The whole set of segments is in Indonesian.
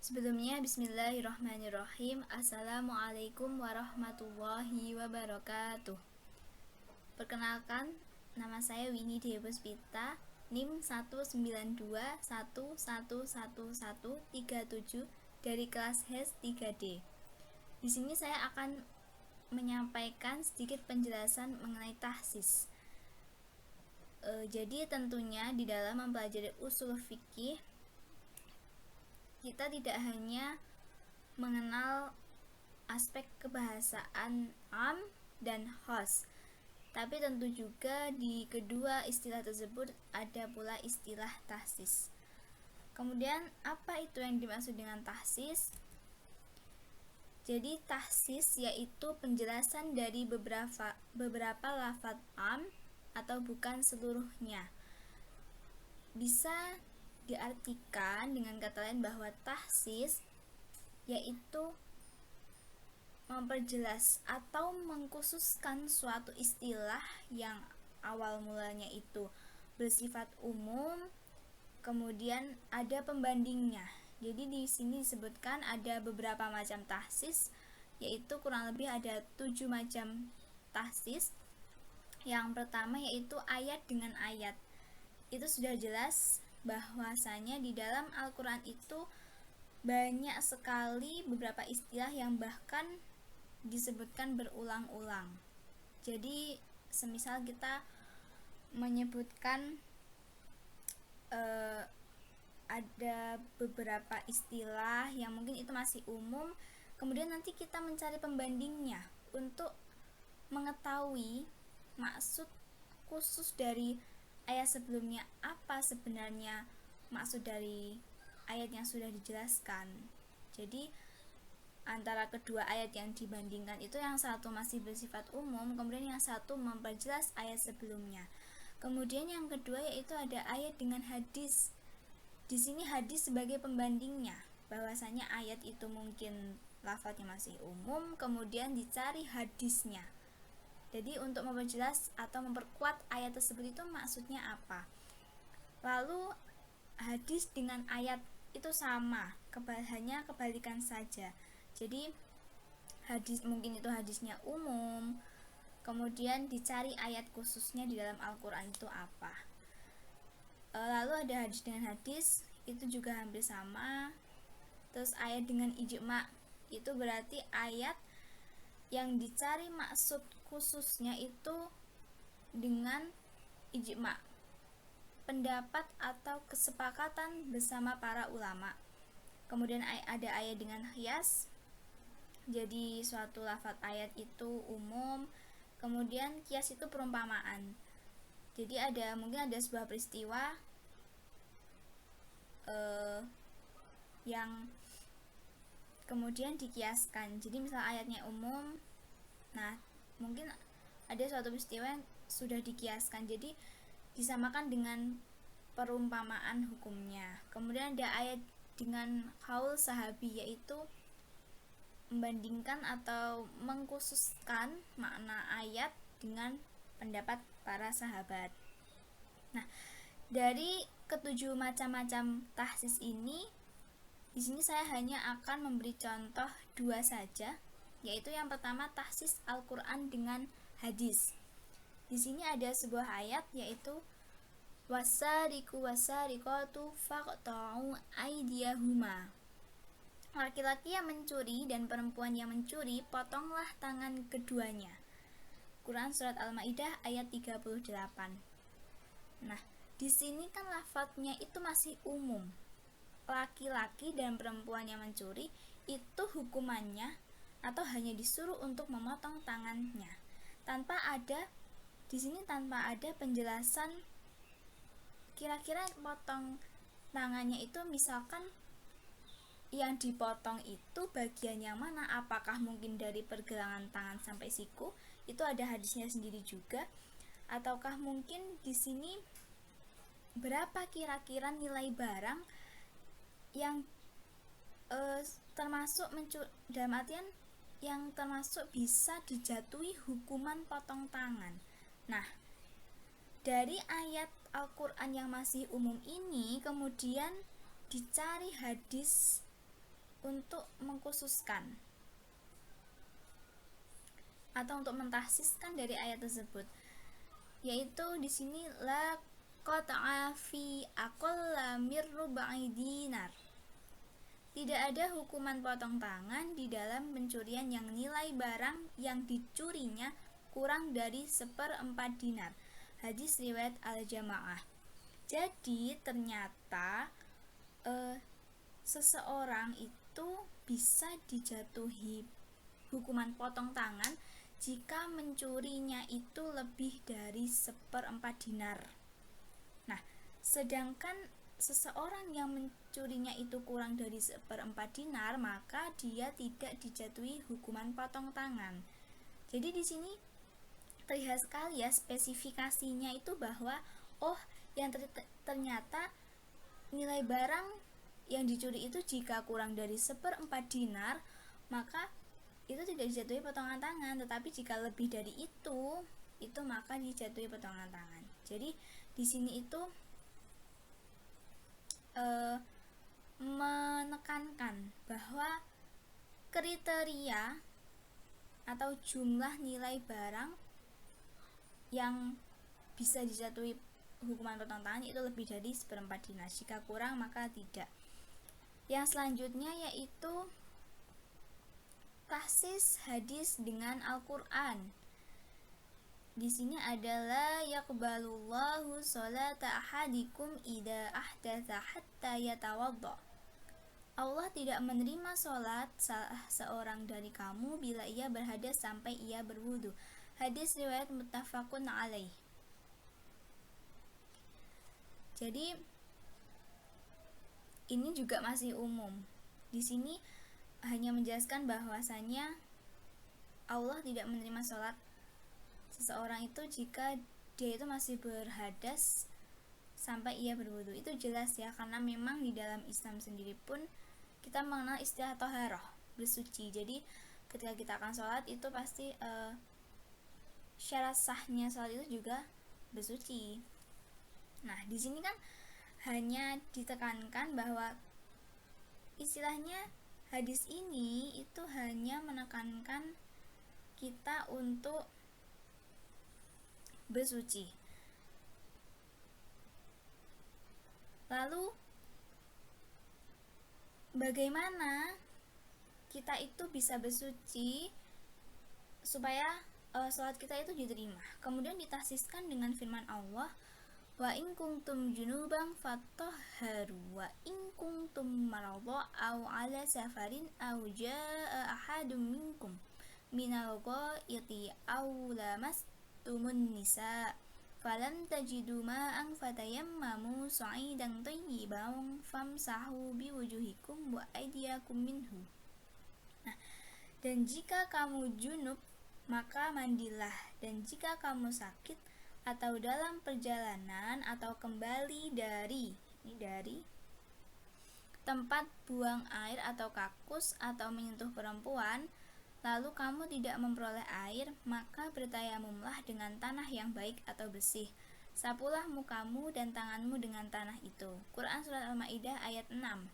Sebelumnya, bismillahirrahmanirrahim. Assalamualaikum warahmatullahi wabarakatuh. Perkenalkan, nama saya Winnie Dewi Puspita, NIM 192111137 dari kelas HES 3D. Di sini saya akan menyampaikan sedikit penjelasan mengenai tahsis. Jadi tentunya di dalam mempelajari usul fikih, kita tidak hanya mengenal aspek kebahasaan am dan khos, tapi tentu juga di kedua istilah tersebut ada pula istilah tahsis. Kemudian apa itu yang dimaksud dengan tahsis? Jadi tahsis yaitu penjelasan dari beberapa lafaz am atau bukan seluruhnya. Bisa diartikan dengan kata lain bahwa tahsis yaitu memperjelas atau mengkhususkan suatu istilah yang awal mulanya itu bersifat umum, kemudian ada pembandingnya. Jadi di sini disebutkan ada beberapa macam tahsis, yaitu kurang lebih ada 7 macam tahsis. Yang pertama yaitu ayat dengan ayat. Itu sudah jelas bahwasanya di dalam Al-Quran itu banyak sekali beberapa istilah yang bahkan disebutkan berulang-ulang. Jadi semisal kita menyebutkan ada beberapa istilah yang mungkin itu masih umum, kemudian nanti kita mencari pembandingnya untuk mengetahui maksud khusus dari ayat sebelumnya, apa sebenarnya maksud dari ayat yang sudah dijelaskan. Jadi antara kedua ayat yang dibandingkan itu yang satu masih bersifat umum, kemudian yang satu memperjelas ayat sebelumnya. Kemudian yang kedua yaitu ada ayat dengan hadis. Di sini hadis sebagai pembandingnya, bahwasanya ayat itu mungkin lafadznya masih umum, kemudian dicari hadisnya. Jadi untuk memperjelas atau memperkuat ayat tersebut itu maksudnya apa. Lalu hadis dengan ayat itu sama, hanya kebalikan saja. Jadi hadis mungkin itu hadisnya umum, kemudian dicari ayat khususnya di dalam Al-Quran itu apa. Lalu ada hadis dengan hadis, itu juga hampir sama. Terus ayat dengan ijma, itu berarti ayat yang dicari maksud khususnya itu dengan ijma, pendapat atau kesepakatan bersama para ulama. Kemudian ada ayat dengan qiyas, jadi suatu lafaz ayat itu umum, kemudian qiyas itu perumpamaan. Jadi mungkin ada sebuah peristiwa yang kemudian dikiaskan. Jadi misal ayatnya umum, nah mungkin ada suatu peristiwa yang sudah dikiaskan, jadi disamakan dengan perumpamaan hukumnya. Kemudian ada ayat dengan qaul sahabi, yaitu membandingkan atau mengkhususkan makna ayat dengan pendapat para sahabat. Nah, dari ketujuh macam-macam tahsis ini, di sini saya hanya akan memberi contoh 2 saja, yaitu yang pertama tahsis Al-Quran dengan hadis. Di sini ada sebuah ayat yaitu wasariqu wasariqatu faqta'u aydiyahuma. Laki-laki yang mencuri dan perempuan yang mencuri, potonglah tangan keduanya. Quran surat Al-Maidah ayat 38. Nah, di sini kan lafadznya itu masih umum. Laki-laki dan perempuan yang mencuri itu hukumannya atau hanya disuruh untuk memotong tangannya. Di sini tanpa ada penjelasan kira-kira potong tangannya itu misalkan yang dipotong itu bagian yang mana, apakah mungkin dari pergelangan tangan sampai siku, itu ada hadisnya sendiri juga, ataukah mungkin di sini berapa kira-kira nilai barang yang termasuk dalam artian yang termasuk bisa dijatuhi hukuman potong tangan. Nah, dari ayat Al-Quran yang masih umum ini kemudian dicari hadis untuk mengkhususkan atau untuk mentakhsiskan dari ayat tersebut, yaitu di sini la qat'a fi aqalla mir ruba'i dinar. Tidak ada hukuman potong tangan di dalam pencurian yang nilai barang yang dicurinya kurang dari 1/4 dinar. Hadis riwayat Al-Jamaah. Jadi ternyata seseorang itu bisa dijatuhi hukuman potong tangan jika mencurinya itu lebih dari 1/4 dinar. Nah, sedangkan seseorang yang mencurinya itu kurang dari 1/4 dinar, maka dia tidak dijatuhi hukuman potong tangan. Jadi di sini terlihat sekali ya spesifikasinya itu bahwa yang ternyata nilai barang yang dicuri itu jika kurang dari 1/4 dinar, maka itu tidak dijatuhi potongan tangan, tetapi jika lebih dari itu maka dijatuhi potongan tangan. Jadi di sini itu menekankan bahwa kriteria atau jumlah nilai barang yang bisa dijatuhi hukuman potong tangan itu lebih dari 1/4 dinar. Jika kurang maka tidak. Yang selanjutnya yaitu takhsis hadis dengan Al-Qur'an. Di sini adalah yaqbalullahu sholata ahadikum idza ahdatsa hatta yatawadda. Allah tidak menerima sholat salah seorang dari kamu bila ia berhadas sampai ia berwudu. Hadis riwayat muttafaqun alaih. Jadi ini juga masih umum. Di sini hanya menjelaskan bahwasanya Allah tidak menerima sholat seseorang itu jika dia itu masih berhadas sampai ia berwudu. Itu jelas ya, karena memang di dalam Islam sendiri pun kita mengenal istilah thaharah, bersuci. Jadi ketika kita akan sholat itu pasti syarat sahnya sholat itu juga bersuci. Nah, di sini kan hanya ditekankan bahwa istilahnya hadis ini itu hanya menekankan kita untuk bersuci. Lalu bagaimana kita itu bisa bersuci supaya sholat kita itu diterima? Kemudian ditakhsiskan dengan firman Allah, wa in kuntum junuban fatahharu wa in kuntum maradha aw ala safarin aw jaa ahadum minkum minal ghaiti aw lamastumun nisa falam tajidu ma'an fatayammamu sa'idan thayyiban famsahu biwujuhikum wa aydiyakum minhu. Nah, dan jika kamu junub maka mandilah, dan jika kamu sakit atau dalam perjalanan atau kembali dari tempat buang air atau kakus atau menyentuh perempuan, lalu kamu tidak memperoleh air, maka bertayamumlah dengan tanah yang baik atau bersih. Sapulah mukamu dan tanganmu dengan tanah itu. Quran Surat Al-Maidah ayat 6.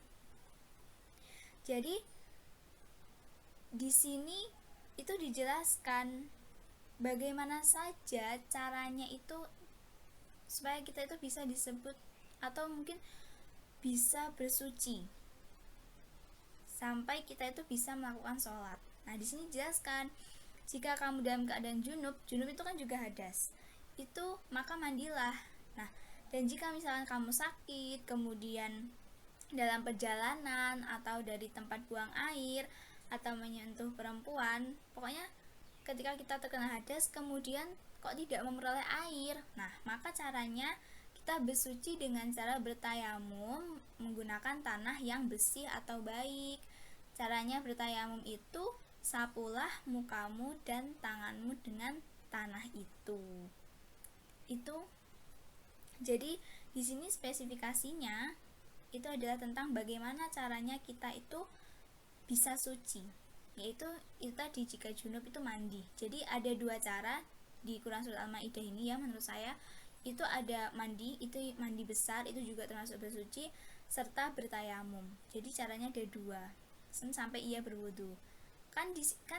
Jadi di sini itu dijelaskan bagaimana saja caranya itu supaya kita itu bisa disebut atau mungkin bisa bersuci sampai kita itu bisa melakukan sholat. Nah, di sini jelaskan jika kamu dalam keadaan junub itu kan juga hadas, itu maka mandilah. Nah, dan jika misalkan kamu sakit, kemudian dalam perjalanan atau dari tempat buang air atau menyentuh perempuan, pokoknya ketika kita terkena hadas kemudian kok tidak memperoleh air, nah maka caranya kita bersuci dengan cara bertayamum menggunakan tanah yang bersih atau baik. Caranya bertayamum itu sapulah mukamu dan tanganmu dengan tanah itu. Jadi di sini spesifikasinya itu adalah tentang bagaimana caranya kita itu bisa suci, yaitu itu tadi jika junub itu mandi. Jadi ada dua cara di Quran Surat Al-Maidah ini ya, menurut saya itu ada mandi, itu mandi besar itu juga termasuk bersuci, serta bertayamum. Jadi caranya ada dua. sampai ia berwudu. Kan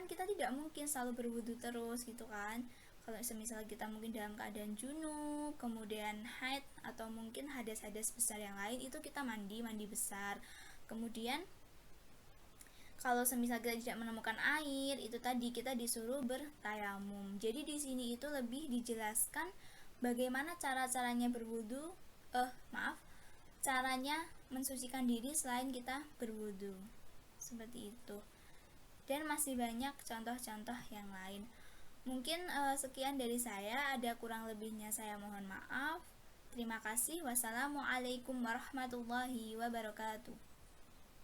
kita tidak mungkin selalu berwudu terus gitu kan. Kalau semisal kita mungkin dalam keadaan junub, kemudian haid, atau mungkin hadas-hadas besar yang lain, itu kita mandi besar. Kemudian kalau semisal kita tidak menemukan air, itu tadi kita disuruh bertayamum. Jadi di sini itu lebih dijelaskan bagaimana cara-caranya berwudu, caranya mensucikan diri selain kita berwudu. Seperti itu. Dan masih banyak contoh-contoh yang lain. Mungkin sekian dari saya, ada kurang lebihnya saya mohon maaf. Terima kasih. Wassalamualaikum warahmatullahi wabarakatuh.